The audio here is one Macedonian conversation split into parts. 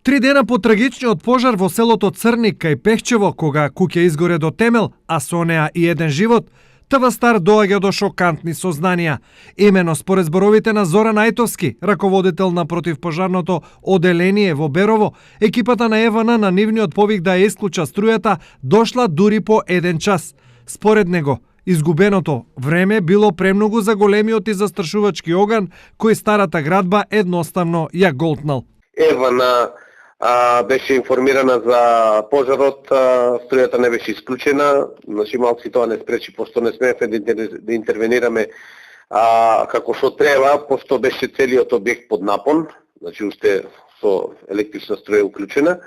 3 дена по трагичниот пожар во селото Црник кај Пехчево, кога куќа изгоре до темел, а со неа и еден живот, ТВ Стар доаѓа до шокантни сознанија. Имено според зборовите на Зоран Ајтовски, раководител на противпожарното оделение во Берово, екипата на ЕВН на нивниот повик да ја исклуча струјата дошла дури по 1 час. Според него, изгубеното време било премногу за големиот и застрашувачки оган кој старата градба едноставно ја голтнал. ЕВН беше информирана за пожарот, струјата не беше исклучена, значи малку тоа не спречи, пошто не смеевме да интервенираме како што треба, пошто беше целиот објект под напон, значи уште со електрична струја уклучена.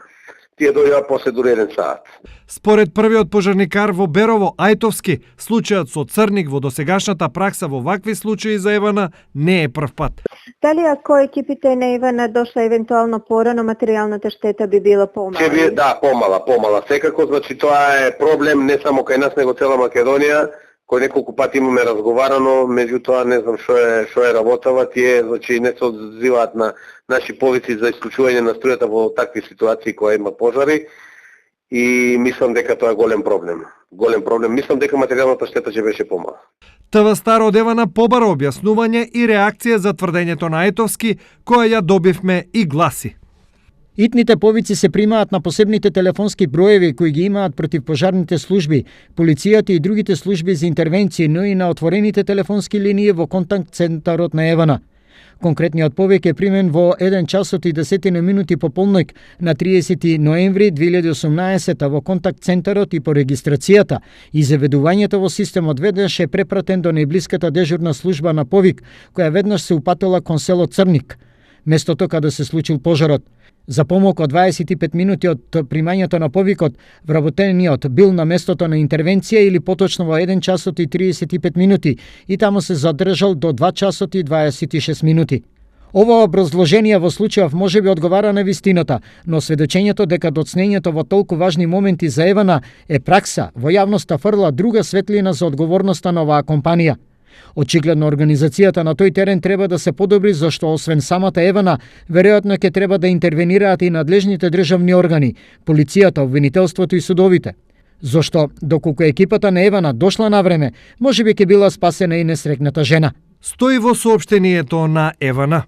Тие дојдоа после дури 1 саат. Според првиот пожарникар во Берово, Ајтовски, случајот со Црник во досегашната пракса во вакви случаи за ЕВН не е прв пат. Дали ако екипите на ЕВН дошла евентуално порано, материјалната штета би била помала? Да, помала. Секако, значи тоа е проблем не само кај нас, него цела Македонија, кој неколку пати имаме разговарано, меѓутоа не знам што е работава, тие значи не се одзиваат на наши повици за исклучување на струјата во такви ситуации кои има пожари и мислам дека тоа е голем проблем. Мислам дека материјалната штета ќе беше помала. ТВ Стар од ЕВН побара објаснување и реакција за тврдењето на Ајтовски, која ја добивме и гласи. Итните повици се примаат на посебните телефонски броеви кои ги имаат противпожарните служби, полицијата и другите служби за интервенции, но и на отворените телефонски линии во контакт центарот на ЕВН. Конкретниот повик е примен во 1 часот и 10 минути по полноќ на 30 ноември 2018 во контакт центарот и по регистрацијата и заведувањето во системот веднаш е препратен до најблиската дежурна служба на повик, која веднаш се упатила кон село Црник, местото каде се случил пожарот. За помалку од 25 минути од примањето на повикот, вработениот бил на местото на интервенција или поточно во 1 часот и 35 минути и таму се задржал до 2 часот и 26 минути. Ова образложение во случајов можеби одговара на вистината, но сведочењето дека доцнењето во толку важни моменти за ЕВН е пракса, во јавноста фрла друга светлина за одговорноста на оваа компанија. Очигледно организацијата на тој терен треба да се подобри, зашто освен самата ЕВН, веројатно ќе треба да интервенираат и надлежните државни органи, полицијата, обвинителството и судовите. Зашто, доколку екипата на ЕВН дошла на време, можеби ќе била спасена и несрекната жена. Стои во соопштението на ЕВН.